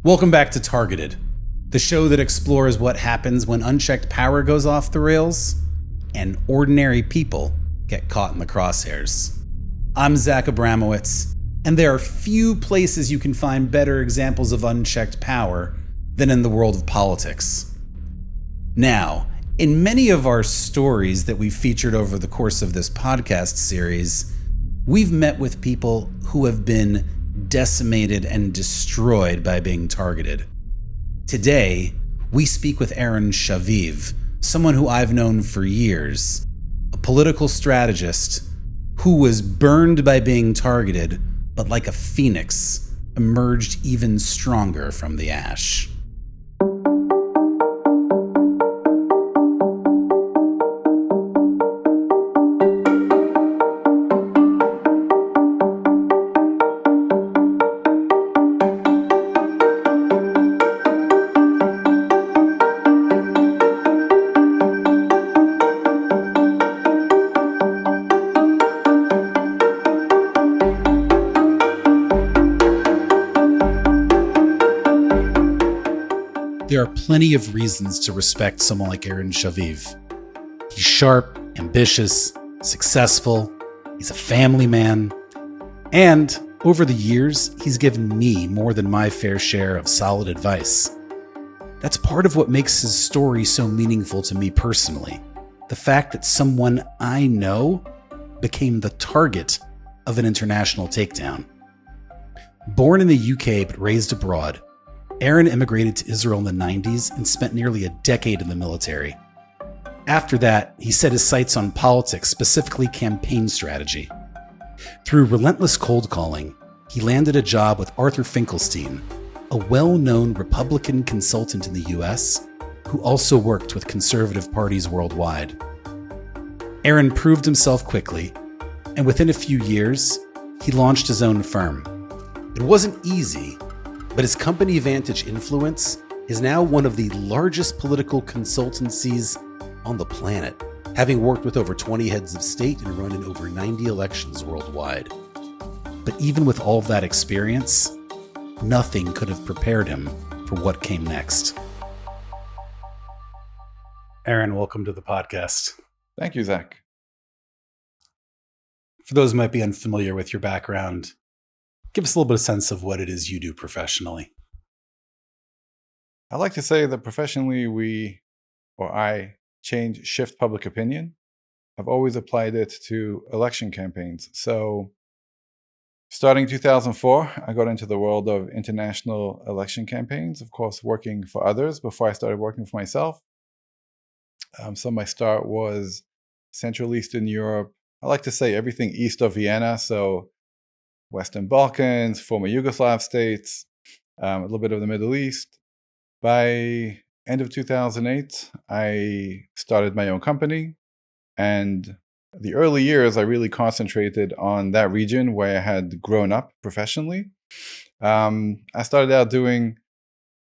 Welcome back to Targeted, the show that explores what happens when unchecked power goes off the rails and ordinary people get caught in the crosshairs. I'm Zach Abramowitz, and there are few places you can find better examples of unchecked power than in the world of politics. Now, in many of our stories that we've featured over the course of this podcast series, we've met with people who have been decimated and destroyed by being targeted. Today, we speak with Aron Shaviv, someone who I've known for years, a political strategist who was burned by being targeted, but like a phoenix, emerged even stronger from the ash. There are plenty of reasons to respect someone like Aron Shaviv. He's sharp, ambitious, successful, he's a family man, and over the years, he's given me more than my fair share of solid advice. That's part of what makes his story so meaningful to me personally. The fact that someone I know became the target of an international takedown. Born in the UK but raised abroad, Aron immigrated to Israel in the 90s and spent nearly a decade in the military. After that, he set his sights on politics, specifically campaign strategy. Through relentless cold calling, he landed a job with Arthur Finkelstein, a well-known Republican consultant in the US who also worked with conservative parties worldwide. Aron proved himself quickly, and within a few years, he launched his own firm. It wasn't easy, but his company Vantage Influence is now one of the largest political consultancies on the planet, having worked with over 20 heads of state and run in over 90 elections worldwide. But even with all of that experience, nothing could have prepared him for what came next. Aron, welcome to the podcast. Thank you, Zach. For those who might be unfamiliar with your background, give us a little bit of sense of what it is you do professionally. I like to say that professionally I shift public opinion. I've always applied it to election campaigns. So starting 2004, I got into the world of international election campaigns, of course, working for others before I started working for myself. So my start was Central Eastern Europe. I like to say everything east of Vienna. So Western Balkans, former Yugoslav states, a little bit of the Middle East. By end of 2008, I started my own company. And the early years, I really concentrated on that region where I had grown up professionally. I started out doing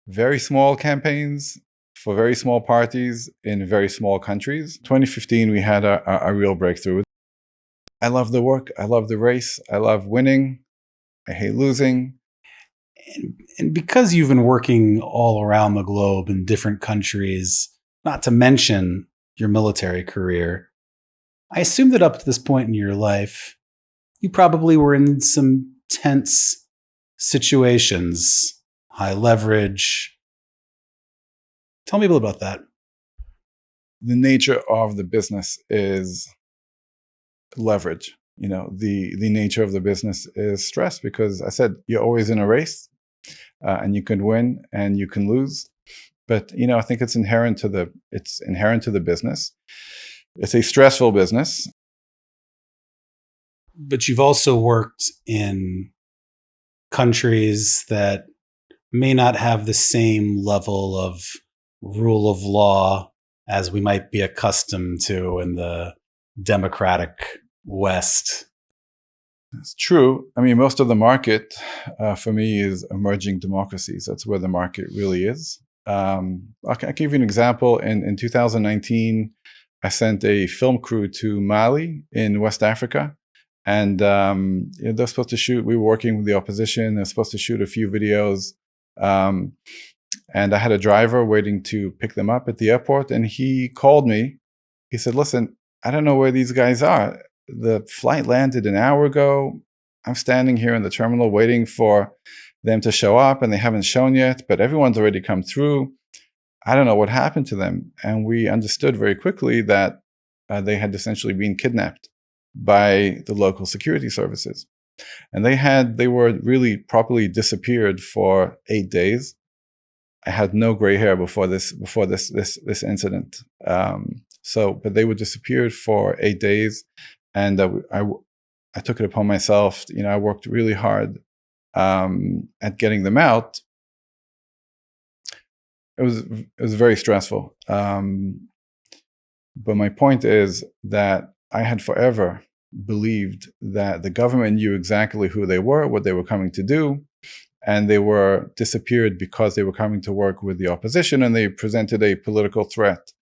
very small campaigns for very small parties in very small countries. 2015, we had a real breakthrough. I love the work. I love the race. I love winning. I hate losing. And because you've been working all around the globe in different countries, not to mention your military career, I assume that up to this point in your life, you probably were in some tense situations, high leverage. Tell me a little about that. The nature of the business is leverage. You know, the nature of the business is stress because I said you're always in a race and you can win and you can lose. But, you know, I think it's inherent to the business. It's a stressful business. But you've also worked in countries that may not have the same level of rule of law as we might be accustomed to in the democratic West. It's true. I mean, most of the market for me is emerging democracies. That's where the market really is. I'll give you an example. In 2019, I sent a film crew to Mali in West Africa. And they're supposed to shoot, we were working with the opposition, they're supposed to shoot a few videos And I had a driver waiting to pick them up at the airport, and he called me. He said, listen, I don't know where these guys are. The flight landed an hour ago. I'm standing here in the terminal waiting for them to show up, and they haven't shown yet, but everyone's already come through. I don't know what happened to them. And we understood very quickly that they had essentially been kidnapped by the local security services. And they were really properly disappeared for 8 days. I had no gray hair before this incident. But they were disappeared for 8 days, and I took it upon myself. I worked really hard at getting them out. It was very stressful. But my point is that I had forever believed that the government knew exactly who they were, what they were coming to do, and they were disappeared because they were coming to work with the opposition, and they presented a political threat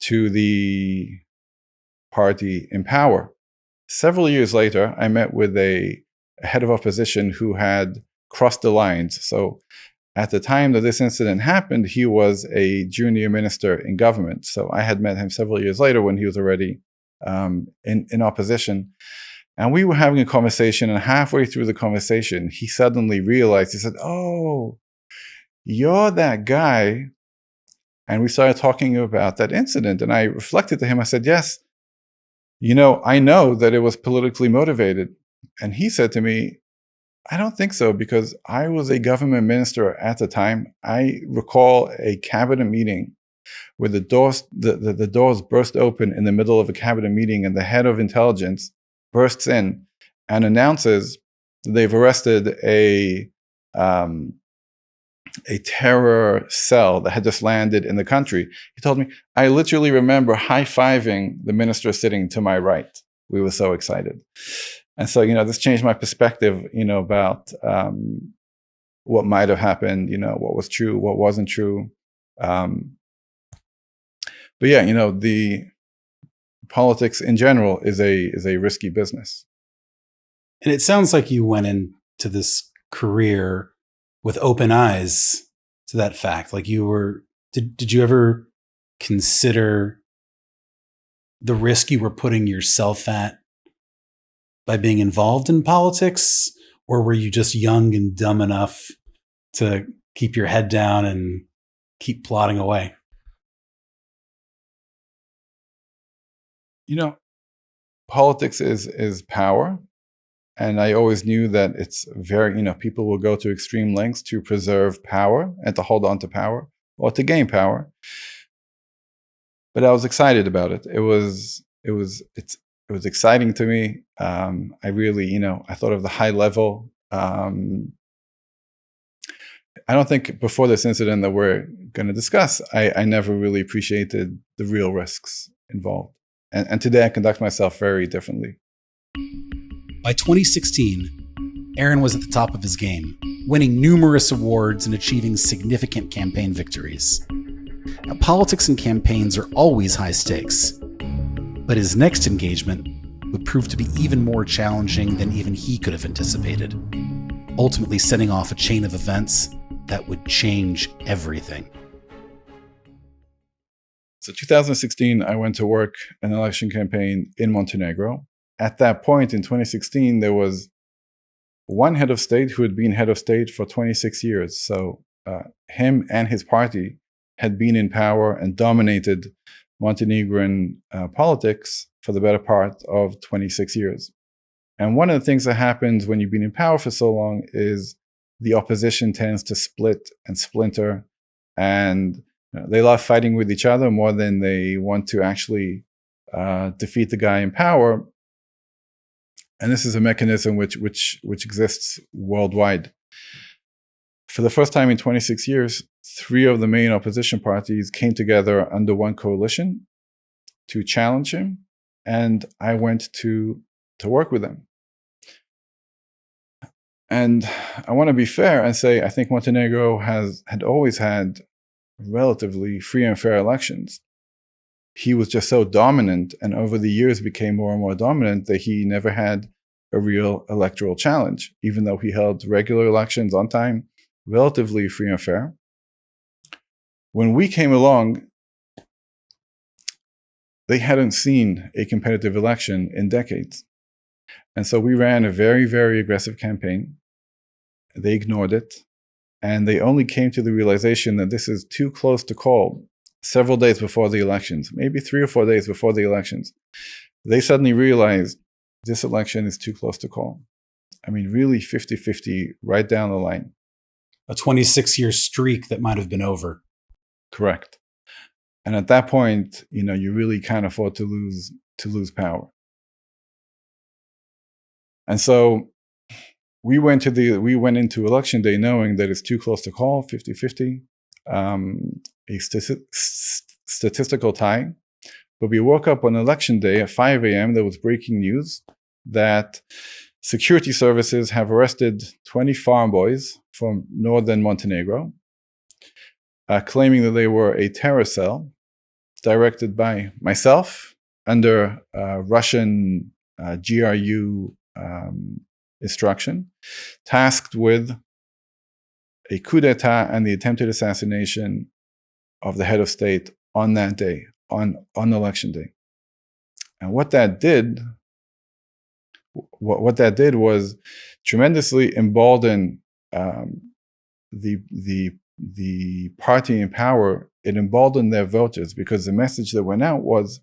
to the party in power. Several years later, I met with a head of opposition who had crossed the lines. So at the time that this incident happened, he was a junior minister in government. So I had met him several years later when he was already in opposition. And we were having a conversation, and halfway through the conversation, he suddenly realized, he said, oh, you're that guy. And we started talking about that incident. And I reflected to him, I said, yes, I know that it was politically motivated. And he said to me, I don't think so, because I was a government minister at the time. I recall a cabinet meeting where the doors burst open in the middle of a cabinet meeting, and the head of intelligence bursts in and announces they've arrested a terror cell that had just landed in the country. He told me, I literally remember high-fiving the minister sitting to my right. We were so excited. And so, this changed my perspective, about what might have happened, what was true, what wasn't true. But yeah, the politics in general is a risky business. And it sounds like you went into this career with open eyes to that fact. Like did you ever consider the risk you were putting yourself at by being involved in politics? Or were you just young and dumb enough to keep your head down and keep plodding away? Politics is power. And I always knew that it's very, people will go to extreme lengths to preserve power and to hold on to power or to gain power. But I was excited about it. It was exciting to me. I really, I thought of the high level. I don't think before this incident that we're going to discuss, I never really appreciated the real risks involved. And today I conduct myself very differently. By 2016, Aron was at the top of his game, winning numerous awards and achieving significant campaign victories. Now, politics and campaigns are always high stakes, but his next engagement would prove to be even more challenging than even he could have anticipated, ultimately setting off a chain of events that would change everything. So 2016, I went to work an election campaign in Montenegro. At that point in 2016, there was one head of state who had been head of state for 26 years. So him and his party had been in power and dominated Montenegrin politics for the better part of 26 years. And one of the things that happens when you've been in power for so long is the opposition tends to split and splinter, and they love fighting with each other more than they want to actually defeat the guy in power. And this is a mechanism which exists worldwide. For the first time in 26 years, 3 of the main opposition parties came together under one coalition to challenge him, and I went to work with them. And I want to be fair and say I think Montenegro had always had relatively free and fair elections. He was just so dominant, and over the years became more and more dominant, that he never had a real electoral challenge, even though he held regular elections on time, relatively free and fair. When we came along, they hadn't seen a competitive election in decades. And so we ran a very, very aggressive campaign. They ignored it. And they only came to the realization that this is too close to call several days before the elections, maybe 3 or 4 days before the elections. They suddenly realized this election is too close to call. I mean, really 50-50 right down the line. A 26-year streak that might have been over. Correct. And at that point, you really can't afford to lose power. And so we went into election day knowing that it's too close to call, 50-50, a statistical tie. But we woke up on election day at 5 a.m. There was breaking news that security services have arrested 20 farm boys from northern Montenegro, claiming that they were a terror cell directed by myself under Russian GRU instruction, tasked with a coup d'etat and the attempted assassination of the head of state on that day, on election day. And what that did was tremendously embolden the party in power. It emboldened their voters because the message that went out was,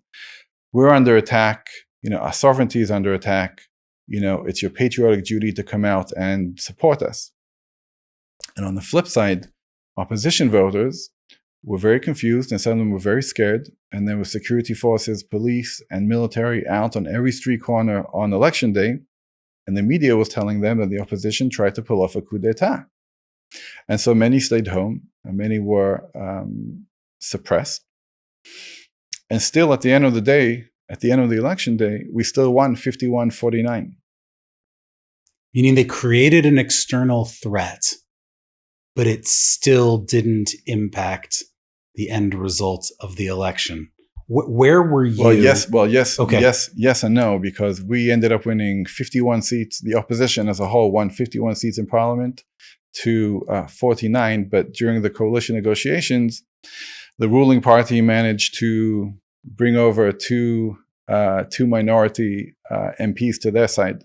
we're under attack, our sovereignty is under attack, it's your patriotic duty to come out and support us. And on the flip side, opposition voters were very confused, and some of them were very scared. And there were security forces, police, and military out on every street corner on election day. And the media was telling them that the opposition tried to pull off a coup d'etat. And so many stayed home, and many were suppressed. And still, at the end of the day, at the end of the election day, we still won 51-49. Meaning they created an external threat, but it still didn't impact the end result of the election. Where were you? Well, yes, okay. Yes and no, because we ended up winning 51 seats. The opposition as a whole won 51 seats in parliament to 49. But during the coalition negotiations, the ruling party managed to bring over two minority MPs to their side.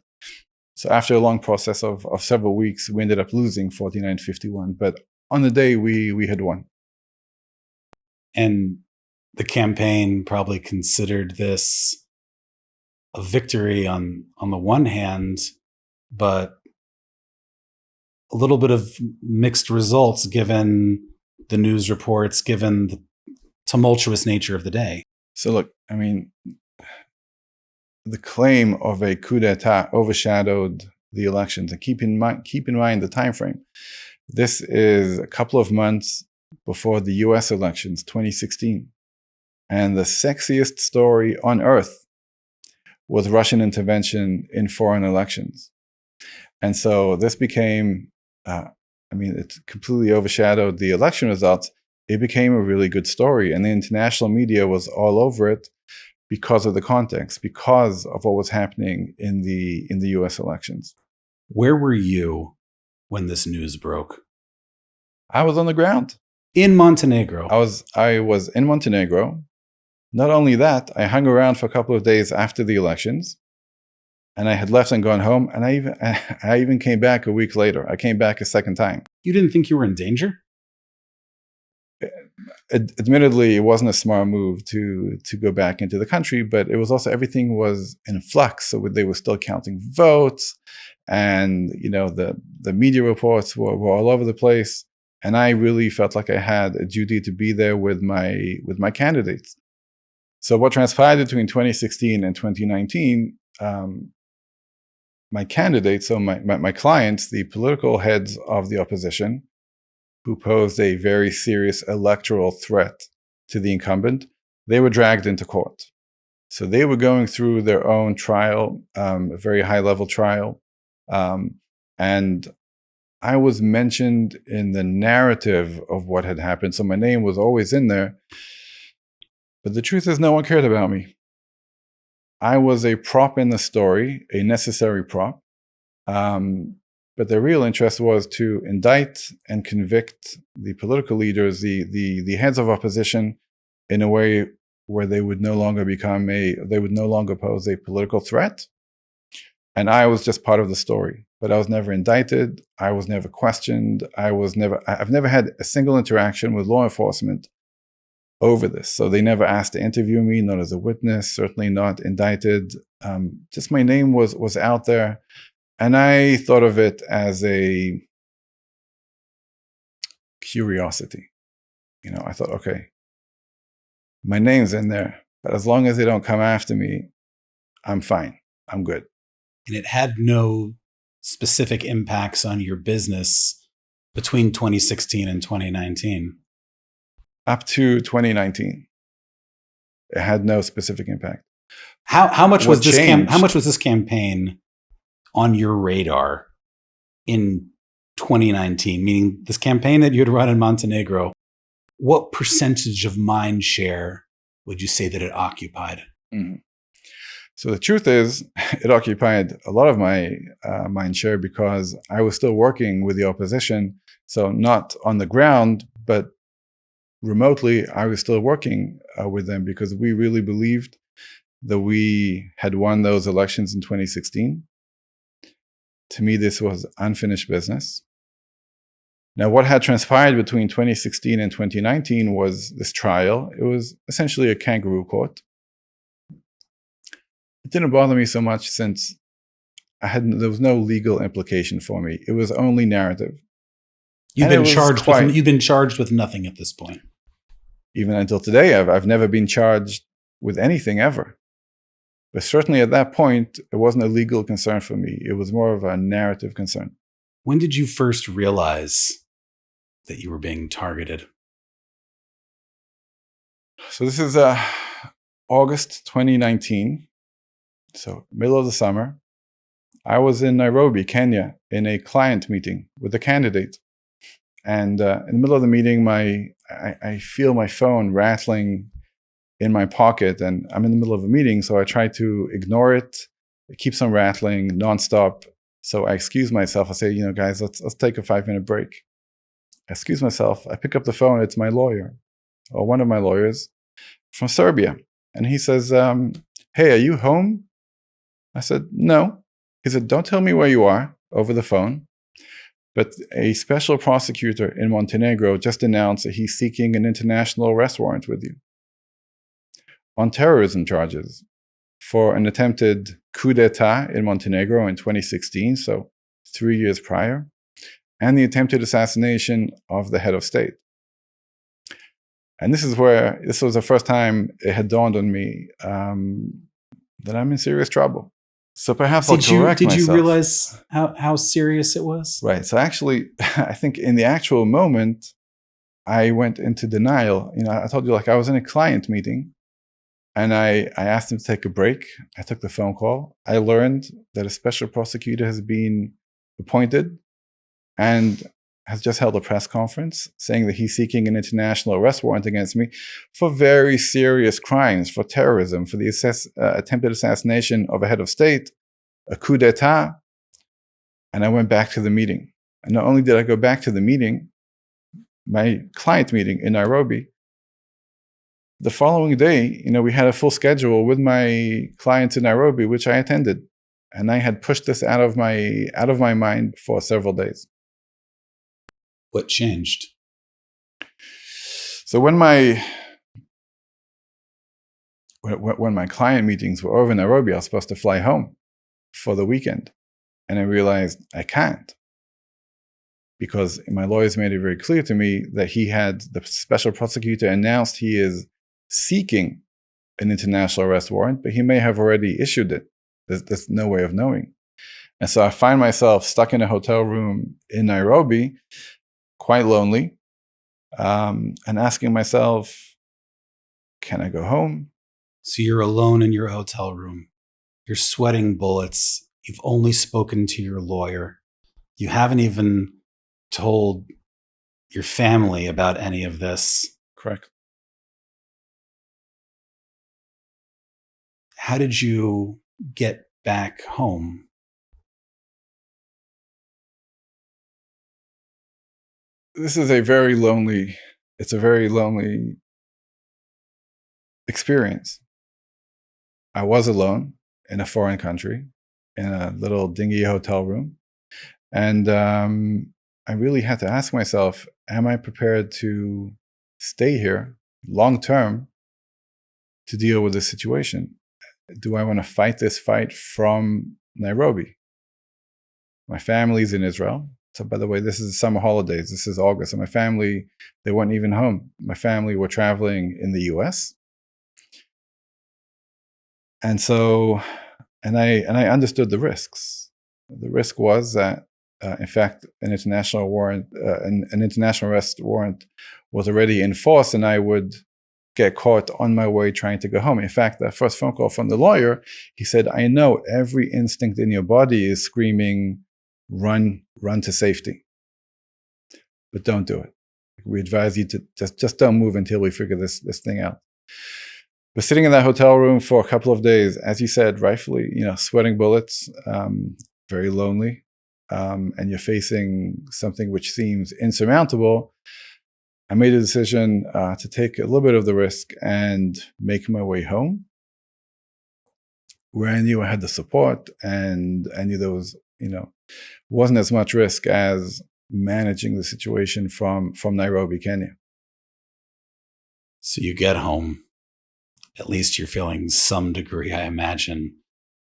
So after a long process of several weeks, we ended up losing 49-51. But on the day, we had won. And the campaign probably considered this a victory on the one hand, but a little bit of mixed results given the news reports, given the tumultuous nature of the day. So look, I mean, the claim of a coup d'etat overshadowed the elections. And keep in mind the time frame. This is a couple of months before the US elections, 2016. And the sexiest story on earth was Russian intervention in foreign elections. And so this became, it completely overshadowed the election results. It became a really good story. And the international media was all over it because of the context, because of what was happening in the US elections. Where were you when this news broke? I was on the ground. In Montenegro. I was in Montenegro. Not only that, I hung around for a couple of days after the elections, and I had left and gone home, and I even came back a week later. I came back a second time. You didn't think you were in danger? Admittedly, it wasn't a smart move to go back into the country, but it was also, everything was in flux. So they were still counting votes, and the media reports were all over the place. And I really felt like I had a duty to be there with my candidates. So what transpired between 2016 and 2019, my candidates, so my clients, the political heads of the opposition, who posed a very serious electoral threat to the incumbent, they were dragged into court. So they were going through their own trial, a very high-level trial. And I was mentioned in the narrative of what had happened. So my name was always in there. But the truth is, no one cared about me. I was a prop in the story, a necessary prop. But their real interest was to indict and convict the political leaders, the heads of opposition, in a way where they would no longer pose a political threat. And I was just part of the story. But I was never indicted. I was never questioned. I've never had a single interaction with law enforcement over this. So they never asked to interview me, not as a witness, certainly not indicted. Just my name was out there. And I thought of it as a curiosity. I thought, okay, my name's in there, but as long as they don't come after me, I'm fine. I'm good. And it had no specific impacts on your business between 2016 and 2019. Up to 2019, it had no specific impact. How much was this campaign on your radar in 2019? Meaning this campaign that you had run in Montenegro, what percentage of mind share would you say that it occupied? Mm-hmm. So the truth is, it occupied a lot of my mind share because I was still working with the opposition. So not on the ground, but remotely, I was still working with them because we really believed that we had won those elections in 2016. To me, this was unfinished business. Now, what had transpired between 2016 and 2019 was this trial. It was essentially a kangaroo court. It didn't bother me so much since there was no legal implication for me. It was only narrative. You've been charged with nothing at this point. Even until today, I've never been charged with anything ever. But certainly at that point, it wasn't a legal concern for me. It was more of a narrative concern. When did you first realize that you were being targeted? So this is August 2019. So middle of the summer. I was in Nairobi, Kenya, in a client meeting with a candidate. And in the middle of the meeting, I feel my phone rattling in my pocket, and I'm in the middle of a meeting, so I try to ignore it. It keeps on rattling nonstop. So I excuse myself. I say, guys, let's take a 5-minute break. I excuse myself. I pick up the phone. It's my lawyer, or one of my lawyers from Serbia. And he says, hey, are you home? I said, no. He said, don't tell me where you are over the phone. But a special prosecutor in Montenegro just announced that he's seeking an international arrest warrant with you on terrorism charges for an attempted coup d'etat in Montenegro in 2016, so 3 years prior, and the attempted assassination of the head of state. And this was the first time it had dawned on me that I'm in serious trouble. So perhaps I'll correct myself. Did you realize how serious it was? Right. So actually, I think in the actual moment, I went into denial. I told you, I was in a client meeting, and I asked him to take a break. I took the phone call. I learned that a special prosecutor has been appointed and has just held a press conference saying that he's seeking an international arrest warrant against me for very serious crimes, for terrorism, for the attempted assassination of a head of state, a coup d'etat. And I went back to the meeting. And not only did I go back to the meeting, my client meeting in Nairobi, the following day, we had a full schedule with my clients in Nairobi, which I attended. And I had pushed this out of my mind for several days. What changed? So when my client meetings were over in Nairobi, I was supposed to fly home for the weekend. And I realized I can't, because my lawyers made it very clear to me that the special prosecutor announced he is seeking an international arrest warrant, but he may have already issued it. There's no way of knowing. And so I find myself stuck in a hotel room in Nairobi, quite lonely, and asking myself, can I go home? So you're alone in your hotel room. You're sweating bullets. You've only spoken to your lawyer. You haven't even told your family about any of this. Correct. How did you get back home? This is a very lonely, it's a very lonely experience. I was alone in a foreign country in a little dingy hotel room. And I really had to ask myself, am I prepared to stay here long term to deal with this situation? Do I want to fight this fight from Nairobi? My family's in Israel. So, by the way, this is summer holidays. This is August. And my family, they weren't even home. My family were traveling in the US. And so, and I understood the risks. The risk was that, in fact, an international warrant, an international arrest warrant was already in force, and I would get caught on my way trying to go home. In fact, the first phone call from the lawyer, he said, I know every instinct in your body is screaming, run to safety, but don't do it. We advise you to just don't move until we figure this thing out. But sitting in that hotel room for a couple of days, as you said, rightfully, sweating bullets, very lonely, and you're facing something which seems insurmountable, I made a decision to take a little bit of the risk and make my way home, where I knew I had the support and I knew there was, wasn't as much risk as managing the situation from Nairobi, Kenya. So you get home. At least you're feeling some degree, I imagine,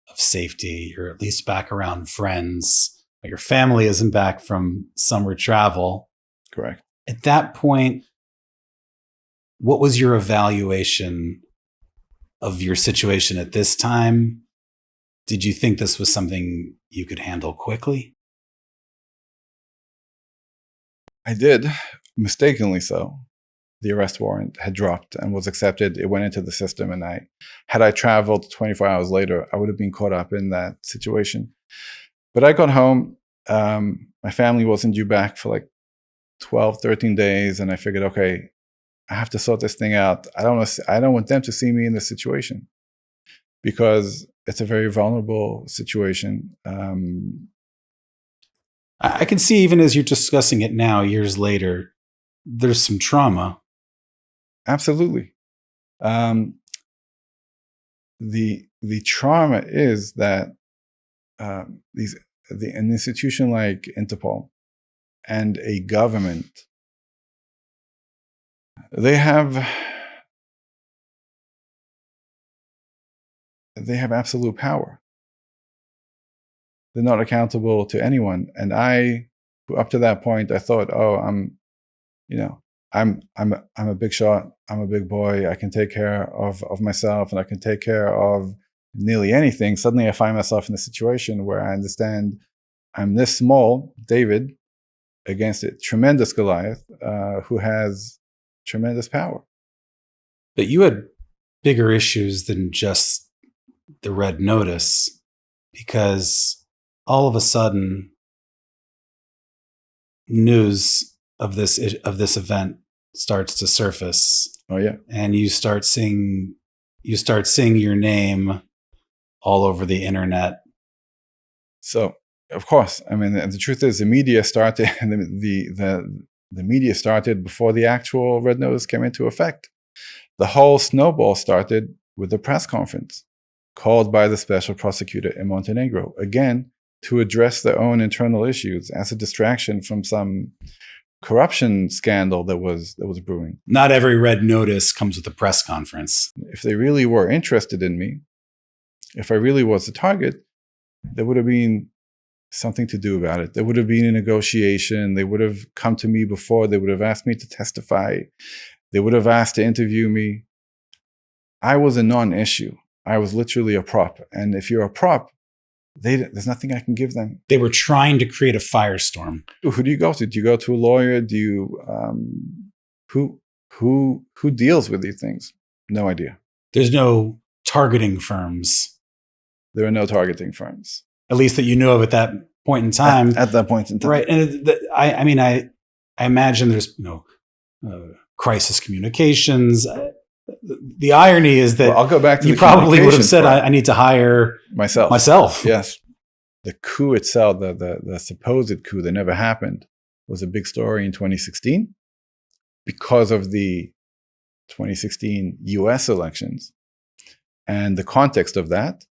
of safety. You're at least back around friends. Your family isn't back from summer travel. Correct. At that point, what was your evaluation of your situation at this time? Did you think this was something you could handle quickly? I did, mistakenly so. The arrest warrant had dropped and was accepted. It went into the system, and had I traveled 24 hours later, I would have been caught up in that situation. But I got home. My family wasn't due back for like 12, 13 days, and I figured, okay, I have to sort this thing out. I don't want them to see me in this situation because it's a very vulnerable situation. I can see, even as you're discussing it now, years later, there's some trauma. Absolutely. The trauma is that an institution like Interpol and a government, they have absolute power. They're not accountable to anyone. And up to that point, I thought, oh, I'm a big shot. I'm a big boy. I can take care of myself, and I can take care of nearly anything. Suddenly I find myself in a situation where I understand I'm this small, David, against a tremendous Goliath, who has tremendous power. But you had bigger issues than just the Red Notice, because all of a sudden news of this event starts to surface. Oh yeah. And you start seeing your name all over the internet. So, of course, I mean, the truth is the media started, the media started before the actual Red Notice came into effect. The whole snowball started with the press conference called by the special prosecutor in Montenegro, again, to address their own internal issues as a distraction from some corruption scandal that was brewing. Not every Red Notice comes with a press conference. If they really were interested in me, if I really was the target, there would have been something to do about it. There would have been a negotiation. They would have come to me before. They would have asked me to testify. They would have asked to interview me. I was a non-issue. I was literally a prop. And if you're a prop, there's nothing I can give them. They were trying to create a firestorm. Who do you go to? Do you go to a lawyer? Do you who deals with these things? No idea. There's no targeting firms. There are no targeting firms, at least that you know of at that point in time. At that point in time, right? And I imagine there's crisis communications. The irony is that I'll go back to you probably would have said, I need to hire myself. Yes. The coup itself, the supposed coup that never happened, was a big story in 2016 because of the 2016 US elections and the context of that.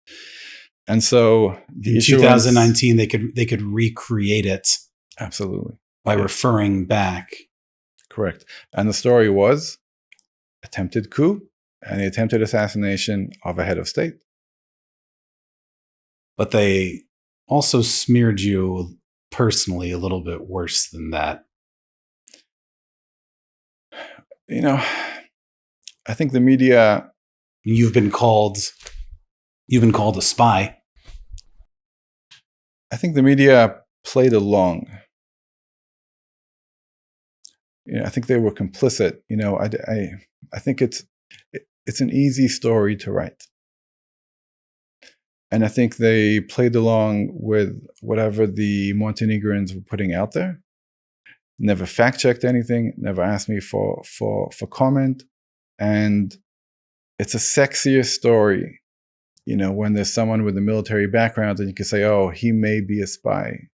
And so in 2019, they could recreate it. Absolutely. By referring back. Correct. And the story was attempted coup and the attempted assassination of a head of state. But they also smeared you personally a little bit worse than that. You know, I think the media... You've been called a spy. I think the media played along. I think they were complicit. I think it's an easy story to write. And I think they played along with whatever the Montenegrins were putting out there. Never fact-checked anything, never asked me for comment. And it's a sexier story, when there's someone with a military background and you can say, oh, he may be a spy.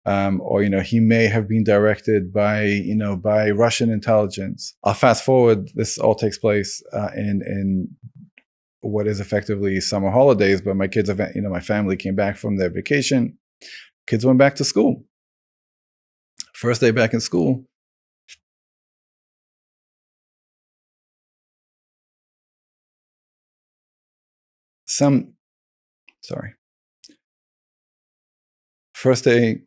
Or he may have been directed by Russian intelligence. I'll fast forward. This all takes place in what is effectively summer holidays. But my kids, my family came back from their vacation. Kids went back to school. First day back in school. First day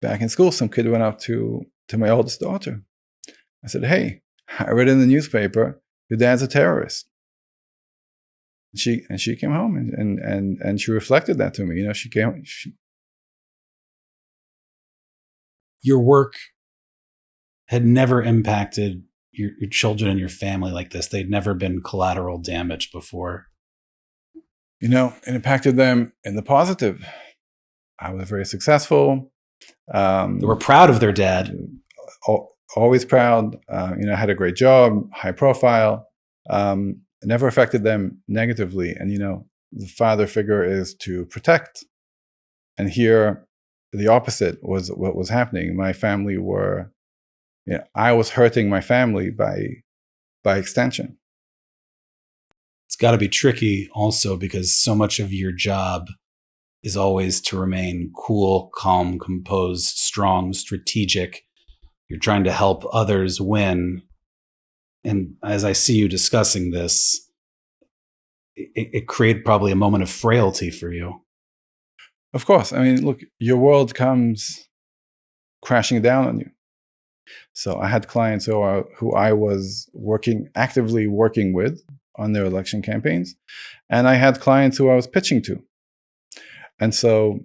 back in school, some kid went up to my oldest daughter. I said, hey, I read in the newspaper, your dad's a terrorist. And she came home and she reflected that to me. Your work had never impacted your children and your family like this. They'd never been collateral damage before. It impacted them in the positive. I was very successful. They were proud of their dad. Always proud. I had a great job, high profile. It never affected them negatively. And, the father figure is to protect. And here, the opposite was what was happening. My family I was hurting my family by extension. It's got to be tricky also because so much of your job is always to remain cool, calm, composed, strong, strategic. You're trying to help others win. And as I see you discussing this, it created probably a moment of frailty for you. Of course. I mean, look, your world comes crashing down on you. So I had clients who I was actively working with on their election campaigns. And I had clients who I was pitching to. And so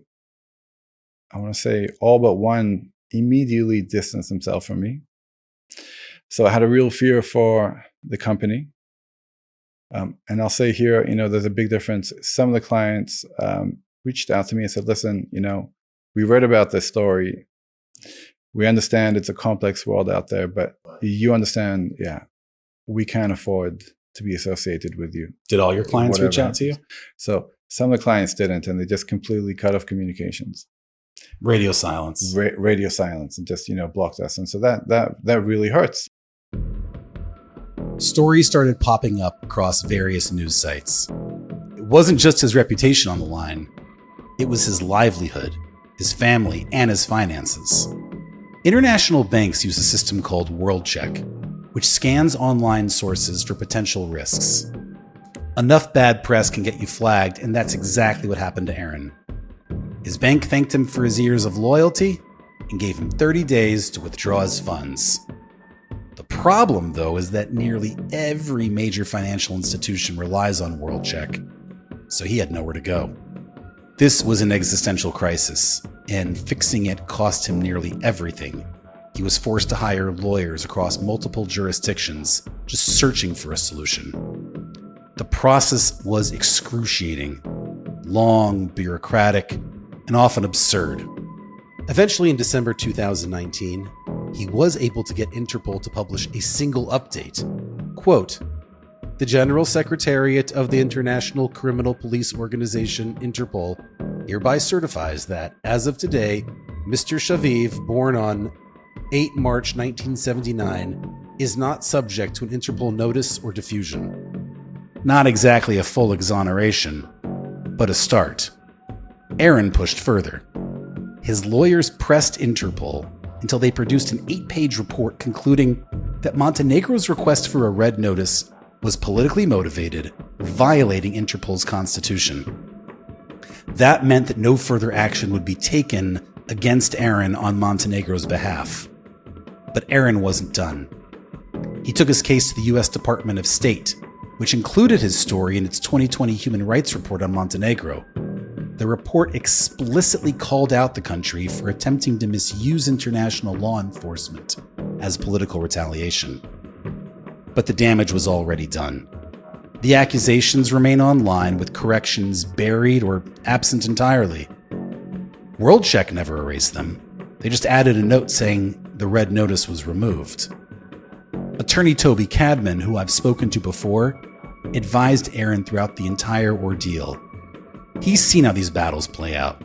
I want to say all but one immediately distanced himself from me. So I had a real fear for the company. And I'll say here, there's a big difference. Some of the clients reached out to me and said, listen, we read about this story. We understand it's a complex world out there, but you understand, we can't afford to be associated with you. Did all your clients reach out to you? So some of the clients didn't, and they just completely cut off communications. Radio silence. Radio silence, and just, blocked us. And so that really hurts. Stories started popping up across various news sites. It wasn't just his reputation on the line. It was his livelihood, his family, and his finances. International banks use a system called WorldCheck, which scans online sources for potential risks. Enough bad press can get you flagged, and that's exactly what happened to Aron. His bank thanked him for his years of loyalty and gave him 30 days to withdraw his funds. The problem, though, is that nearly every major financial institution relies on WorldCheck, so he had nowhere to go. This was an existential crisis, and fixing it cost him nearly everything. He was forced to hire lawyers across multiple jurisdictions, just searching for a solution. The process was excruciating, long, bureaucratic, and often absurd. Eventually, in December 2019, he was able to get Interpol to publish a single update. Quote, "The General Secretariat of the International Criminal Police Organization, Interpol, hereby certifies that, as of today, Mr. Shaviv, born on 8 March 1979, is not subject to an Interpol notice or diffusion. Not exactly a full exoneration, but a start. Aron pushed further. His lawyers pressed Interpol until they produced an 8-page report concluding that Montenegro's request for a red notice was politically motivated, violating Interpol's constitution. That meant that no further action would be taken against Aron on Montenegro's behalf. But Aron wasn't done. He took his case to the U.S. Department of State, which included his story in its 2020 Human Rights Report on Montenegro. The report explicitly called out the country for attempting to misuse international law enforcement as political retaliation. But the damage was already done. The accusations remain online with corrections buried or absent entirely. WorldCheck never erased them. They just added a note saying the red notice was removed. Attorney Toby Cadman, who I've spoken to before, advised Aron throughout the entire ordeal. He's seen how these battles play out.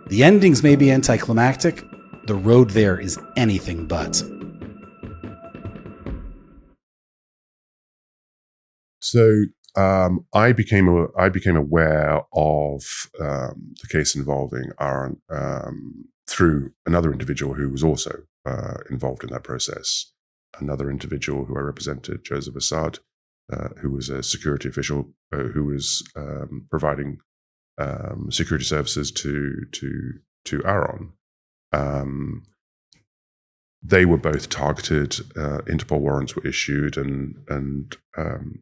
The endings may be anticlimactic, the road there is anything but. So I became aware of the case involving Aron through another individual who was also involved in that process. Another individual who I represented, Joseph Assad, who was a security official who was providing security services to Aron. They were both targeted. Interpol warrants were issued, and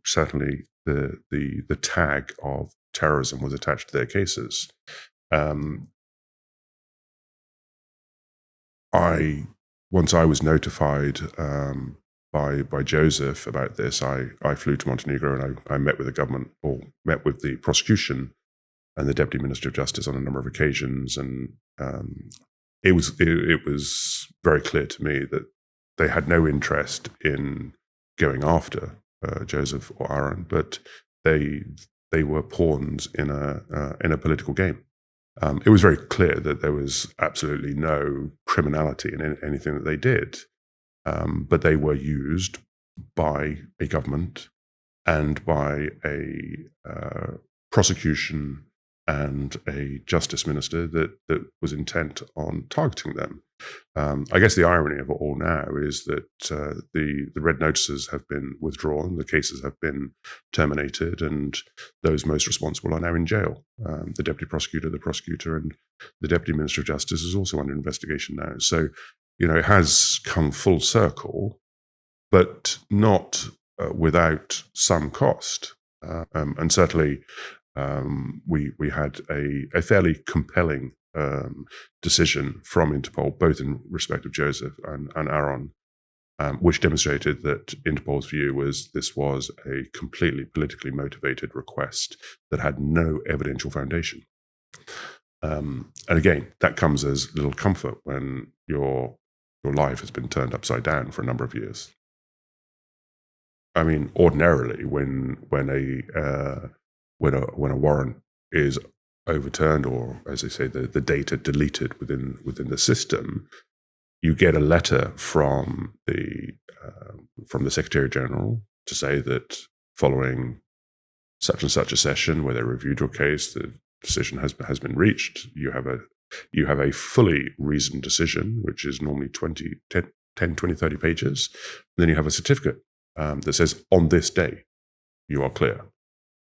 certainly the tag of terrorism was attached to their cases. Once I was notified by Joseph about this, I flew to Montenegro and I met with the government, or met with the prosecution and the Deputy Minister of Justice on a number of occasions, and it was very clear to me that they had no interest in going after Joseph or Aron, but they were pawns in a political game. It was very clear that there was absolutely no criminality in anything that they did, but they were used by a government and by a prosecution and a justice minister that was intent on targeting them. I guess the irony of it all now is that the red notices have been withdrawn, the cases have been terminated, and those most responsible are now in jail. The deputy prosecutor, the prosecutor, and the deputy minister of justice is also under investigation now. So, it has come full circle, but not without some cost. And certainly, we had a fairly compelling decision from Interpol, both in respect of Joseph and Aron, which demonstrated that Interpol's view was this was a completely politically motivated request that had no evidential foundation. And again, that comes as little comfort when your life has been turned upside down for a number of years. I mean, ordinarily, when a warrant is overturned, or as they say, the data deleted within the system, you get a letter from the Secretary General to say that following such and such a session where they reviewed your case, the decision has been reached. You have a fully reasoned decision, which is normally 10, 20, 30 pages. And then you have a certificate that says, on this day, you are clear.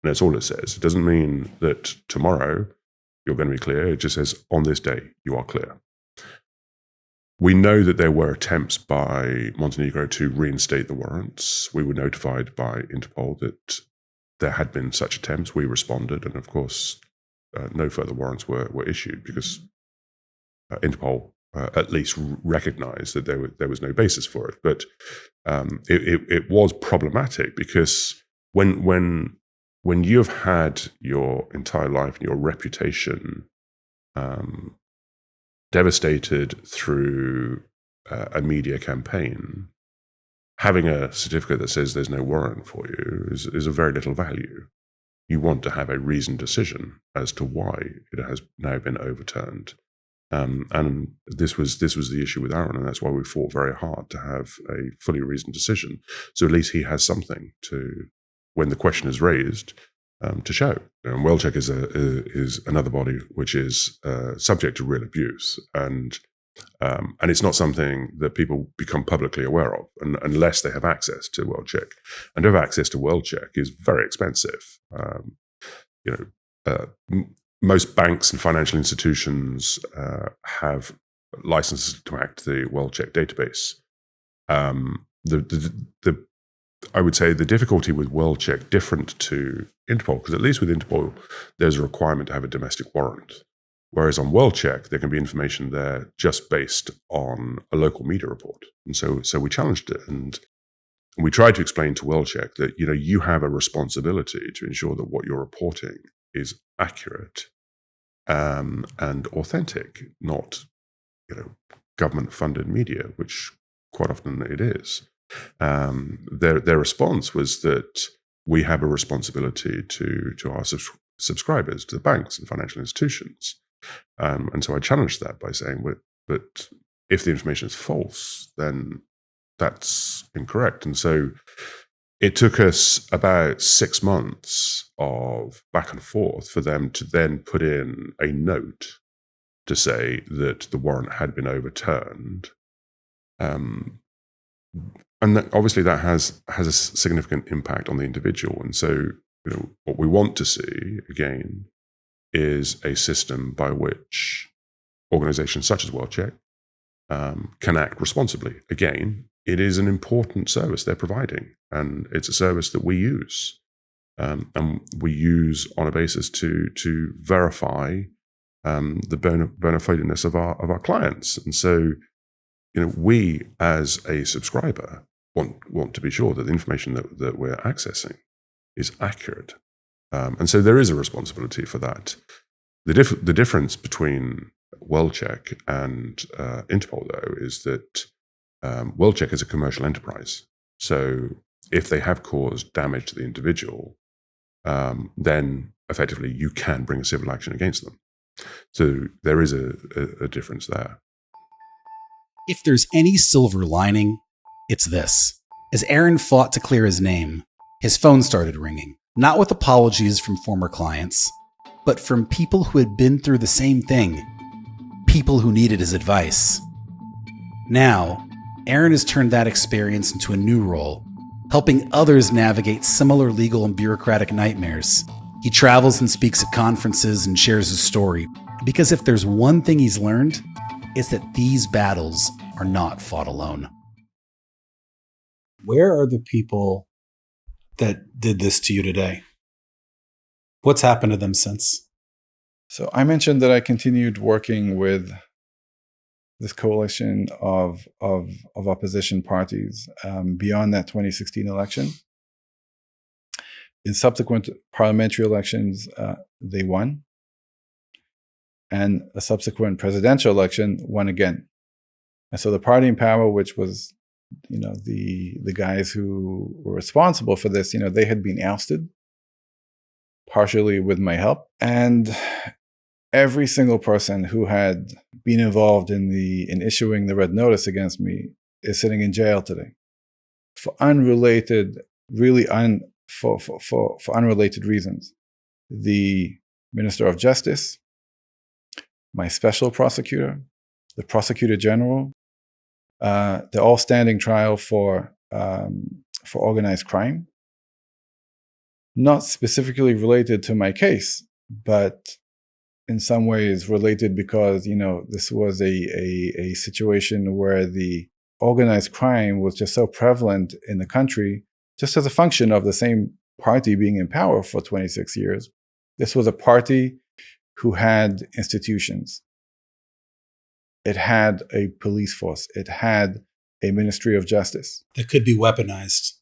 And that's all it says. It doesn't mean that tomorrow you're going to be clear. It just says, on this day, you are clear. We know that there were attempts by Montenegro to reinstate the warrants. We were notified by Interpol that there had been such attempts. We responded, and of course, no further warrants were issued because Interpol at least recognized that there was no basis for it. But it was problematic because when you've had your entire life and your reputation devastated through a media campaign, having a certificate that says there's no warrant for you is of very little value. You want to have a reasoned decision as to why it has now been overturned. And this was the issue with Aron, and that's why we fought very hard to have a fully reasoned decision. So at least he has something to, when the question is raised, to show. And WellCheck is another body which is subject to real abuse, and it's not something that people become publicly aware of unless they have access to WellCheck. And to have access to WellCheck is very expensive. Most banks and financial institutions have licenses to act the WellCheck database. I would say the difficulty with WellCheck, different to Interpol, because at least with Interpol, there's a requirement to have a domestic warrant. Whereas on WellCheck, there can be information there just based on a local media report. And so we challenged it, and we tried to explain to WellCheck that, you have a responsibility to ensure that what you're reporting is accurate and authentic, not, government-funded media, which quite often it is. Their response was that we have a responsibility to our subscribers, to the banks and financial institutions. And so I challenged that by saying, but if the information is false, then that's incorrect. And so it took us about 6 months of back and forth for them to then put in a note to say that the warrant had been overturned. And obviously that has a significant impact on the individual. And so, what we want to see, again, is a system by which organizations such as WellCheck can act responsibly. Again, it is an important service they're providing, and it's a service that we use. And we use on a basis to verify the bona fideness of our clients. And so, we as a subscriber want to be sure that the information that we're accessing is accurate. And so there is a responsibility for that. The difference between WellCheck and Interpol, though, is that WellCheck is a commercial enterprise. So if they have caused damage to the individual, then effectively you can bring a civil action against them. So there is a difference there. If there's any silver lining, it's this. As Aron fought to clear his name, his phone started ringing, not with apologies from former clients, but from people who had been through the same thing, people who needed his advice. Now, Aron has turned that experience into a new role, helping others navigate similar legal and bureaucratic nightmares. He travels and speaks at conferences and shares his story, because if there's one thing he's learned, it's that these battles are not fought alone. Where are the people that did this to you today? What's happened to them since? So I mentioned that I continued working with this coalition of opposition parties beyond that 2016 election. In subsequent parliamentary elections, they won. And a subsequent presidential election won again. And so the party in power, which was, the guys who were responsible for this, they had been ousted, partially with my help. And every single person who had been involved in issuing the red notice against me is sitting in jail today for unrelated, for unrelated reasons. The Minister of Justice, my special prosecutor, the prosecutor general, they're all standing trial for organized crime. Not specifically related to my case, but in some ways related because, this was a situation where the organized crime was just so prevalent in the country, just as a function of the same party being in power for 26 years. This was a party who had institutions. It had a police force. It had a Ministry of Justice. That could be weaponized.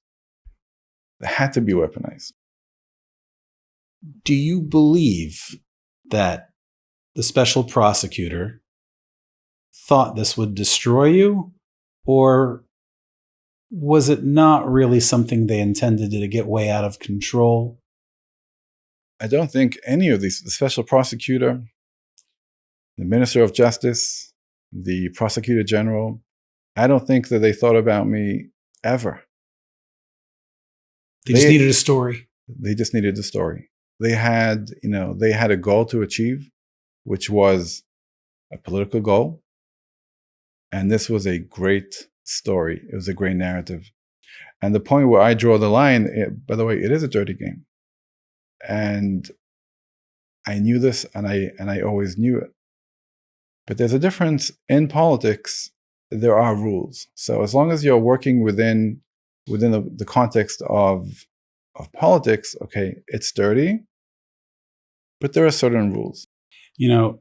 It had to be weaponized. Do you believe that the special prosecutor thought this would destroy you? Or was it not really something they intended to get way out of control? I don't think any of these, the special prosecutor, the Minister of Justice, the Prosecutor General. I don't think that they thought about me ever. They just needed a story. They just needed the story. They had a goal to achieve, which was a political goal. And this was a great story. It was a great narrative. And the point where I draw the line, by the way, it is a dirty game. And I knew this, and I always knew it. But there's a difference in politics. There are rules. So as long as you're working within the context of politics, okay, it's dirty, but there are certain rules. I'm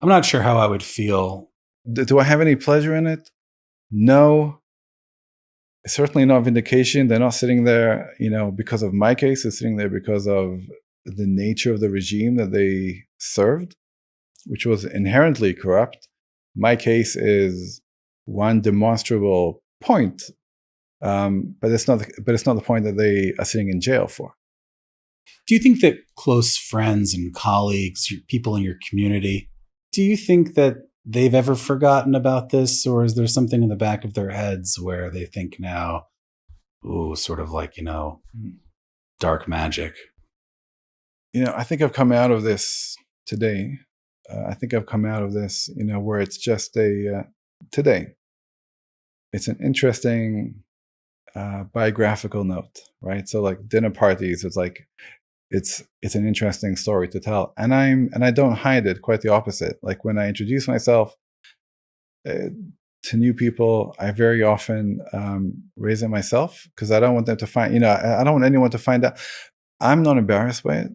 not sure how I would feel. Do I have any pleasure in it? No. Certainly not vindication. They're not sitting there, because of my case. They're sitting there because of the nature of the regime that they served, which was inherently corrupt. My case is one demonstrable point, but it's not the point that they are sitting in jail for. Do you think that close friends and colleagues, people in your community, do you think that they've ever forgotten about this, or is there something in the back of their heads where they think now, sort of like, dark magic? I think I've come out of this today. I think I've come out of this, where it's just today. It's an interesting biographical note, right? So like dinner parties, it's like, it's an interesting story to tell. And I don't hide it, quite the opposite. Like when I introduce myself to new people, I very often raise it myself, because I don't want them to find, I don't want anyone to find out. I'm not embarrassed by it.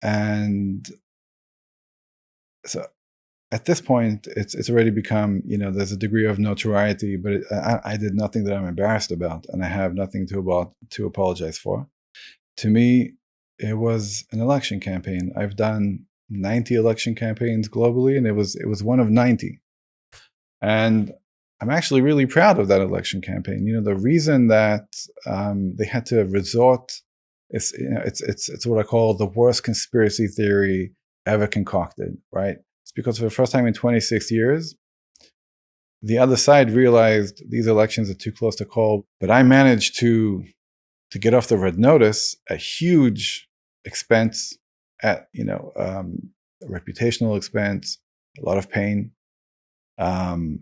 And so at this point, it's already become, there's a degree of notoriety, but I did nothing that I'm embarrassed about, and I have nothing to apologize for. To me, it was an election campaign. I've done 90 election campaigns globally, and it was one of 90. And I'm actually really proud of that election campaign. The reason that they had to resort, it's what I call the worst conspiracy theory ever concocted, right? It's because for the first time in 26 years, the other side realized these elections are too close to call, but I managed to get off the red notice, a huge expense, at a reputational expense, a lot of pain. The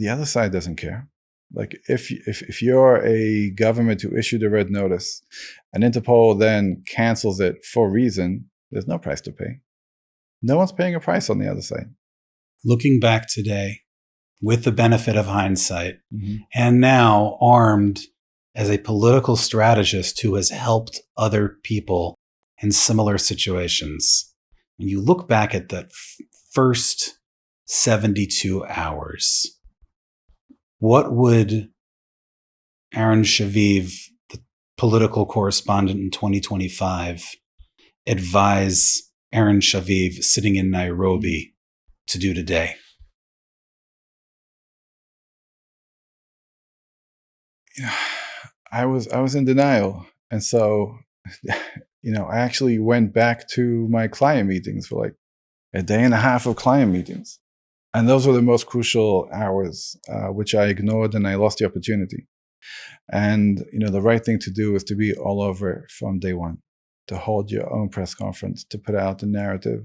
other side doesn't care. Like if you're a government who issued a red notice, and Interpol then cancels it for a reason, there's no price to pay. No one's paying a price on the other side. Looking back today, with the benefit of hindsight, and now armed as a political strategist who has helped other people in similar situations, when you look back at that first 72 hours, what would Aron Shaviv, the political correspondent in 2025, advise Aron Shaviv sitting in Nairobi to do today? I was in denial. And so, I actually went back to my client meetings for like a day and a half of client meetings. And those were the most crucial hours, which I ignored, and I lost the opportunity. And, the right thing to do is to be all over from day one, to hold your own press conference, to put out the narrative,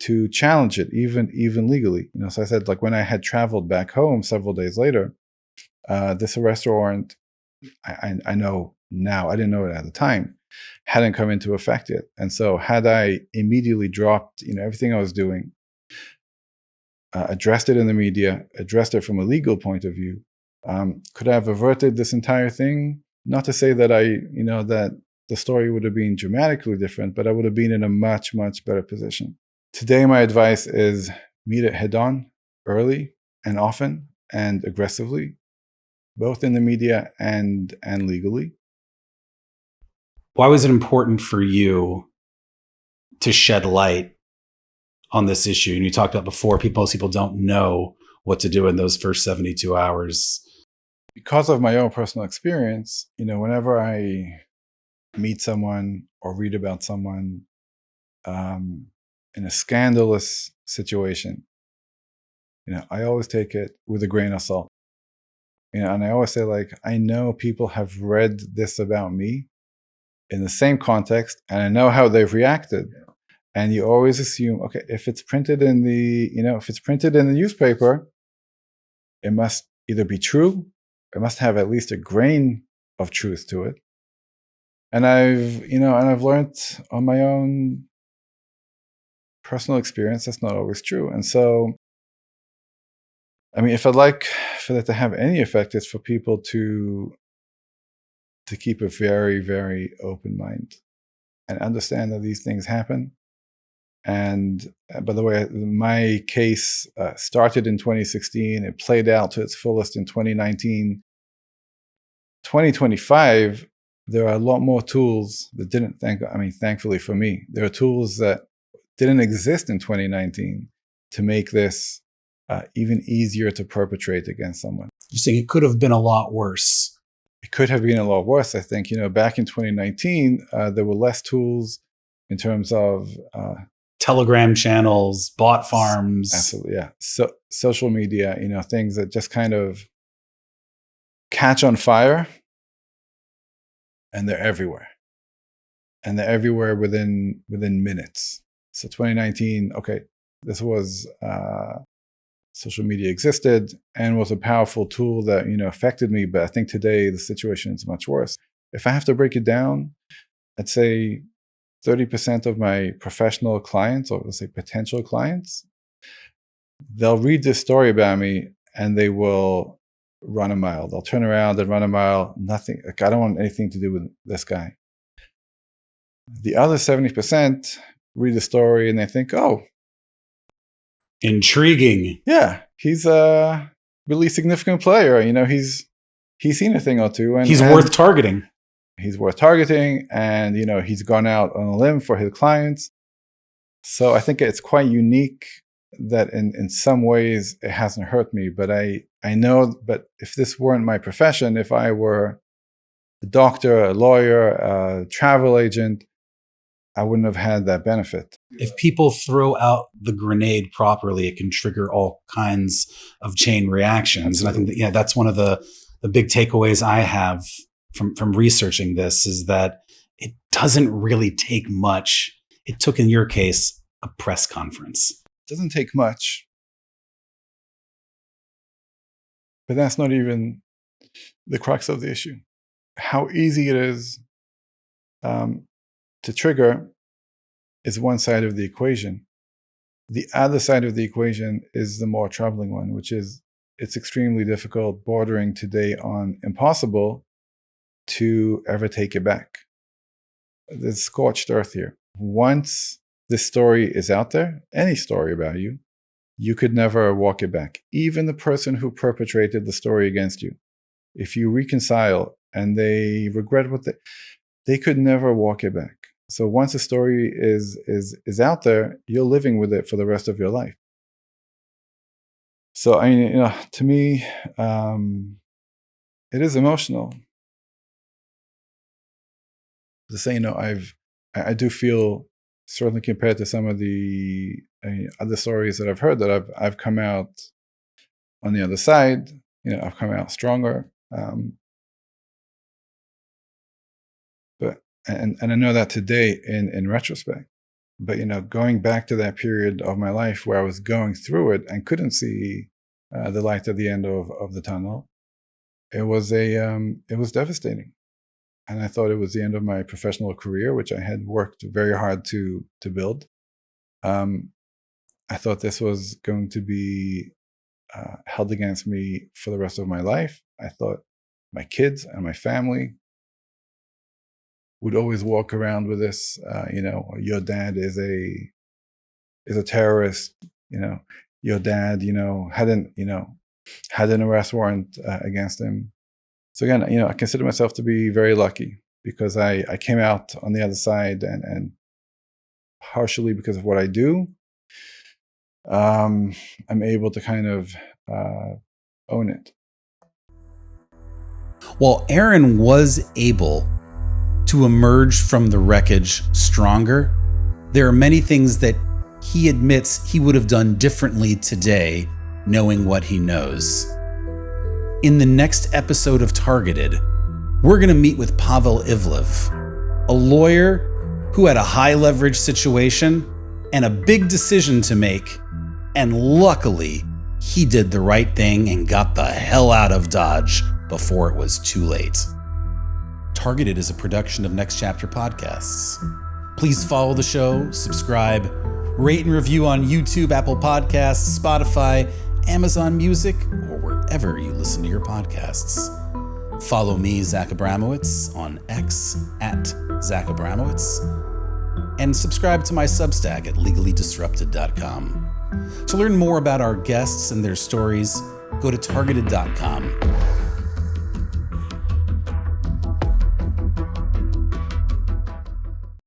to challenge it, even legally. So I said, like when I had traveled back home several days later, this arrest warrant, I know now, I didn't know it at the time, hadn't come into effect yet. And so had I immediately dropped, everything I was doing, addressed it in the media, addressed it from a legal point of view, could I have averted this entire thing? Not to say that that the story would have been dramatically different, but I would have been in a much, much better position. Today, my advice is meet it head on, early and often and aggressively, both in the media and legally. Why was it important for you to shed light on this issue? And you talked about before, most people don't know what to do in those first 72 hours. Because of my own personal experience, whenever I meet someone or read about someone in a scandalous situation, I always take it with a grain of salt. And I always say, like, I know people have read this about me in the same context, and I know how they've reacted. And you always assume, okay, if it's printed in the newspaper, it must either be true, it must have at least a grain of truth to it. And I've learned on my own personal experience that's not always true. And so, I mean, if I'd like for that to have any effect, it's for people to keep a very, very open mind and understand that these things happen. And by the way, my case started in 2016. It played out to its fullest in 2019. 2025, there are a lot more tools that thankfully for me, there are tools that didn't exist in 2019 to make this even easier to perpetrate against someone. You're saying it could have been a lot worse. It could have been a lot worse. I think, back in 2019, there were less tools in terms of Telegram channels, bot farms. Absolutely, yeah. So social media, things that just kind of catch on fire, and they're everywhere. And they're everywhere within minutes. So 2019, okay, this was social media existed and was a powerful tool that affected me. But I think today the situation is much worse. If I have to break it down, I'd say 30% of my professional clients, or let's say potential clients, they'll read this story about me and they will run a mile. They'll turn around and run a mile. Nothing. Like, I don't want anything to do with this guy. The other 70% read the story and they think, oh, intriguing. Yeah, he's a really significant player. He's seen a thing or two, and he's worth targeting. He's worth targeting, and he's gone out on a limb for his clients. So I think it's quite unique that in some ways it hasn't hurt me. But I know, but if this weren't my profession, if I were a doctor, a lawyer, a travel agent, I wouldn't have had that benefit. If people throw out the grenade properly, it can trigger all kinds of chain reactions. Absolutely. And I think that, that's one of the big takeaways I have from researching this, is that it doesn't really take much. It took, in your case, a press conference. It doesn't take much. But that's not even the crux of the issue. How easy it is to trigger is one side of the equation. The other side of the equation is the more troubling one, which is it's extremely difficult, bordering today on impossible, to ever take it back. There's scorched earth here. Once this story is out there, any story about you, you could never walk it back. Even the person who perpetrated the story against you, if you reconcile and they regret what they could never walk it back. So once a story is out there, you're living with it for the rest of your life. So to me, it is emotional. To say, I do feel, certainly compared to some of the other stories that I've heard, that I've come out on the other side. I've come out stronger. And I know that today in retrospect. But going back to that period of my life where I was going through it and couldn't see the light at the end of the tunnel, it was devastating. And I thought it was the end of my professional career, which I had worked very hard to build. I thought this was going to be held against me for the rest of my life. I thought my kids and my family would always walk around with this, your dad is a terrorist, your dad, had an arrest warrant against him. So again, I consider myself to be very lucky because I came out on the other side, and partially because of what I do, I'm able to kind of own it. Well, Aron was able to emerge from the wreckage stronger There are many things that he admits he would have done differently today, knowing what he knows. In the next episode of Targeted, we're going to meet with Pavel Ivlev, a lawyer who had a high leverage situation and a big decision to make, and luckily, he did the right thing and got the hell out of Dodge before it was too late. Targeted is a production of Next Chapter Podcasts. Please follow the show, subscribe, rate and review on YouTube, Apple Podcasts, Spotify, Amazon Music, or wherever you listen to your podcasts. Follow me, Zach Abramowitz, on X at Zach Abramowitz, and subscribe to my Substack at legallydisrupted.com. To learn more about our guests and their stories, go to targeted.com.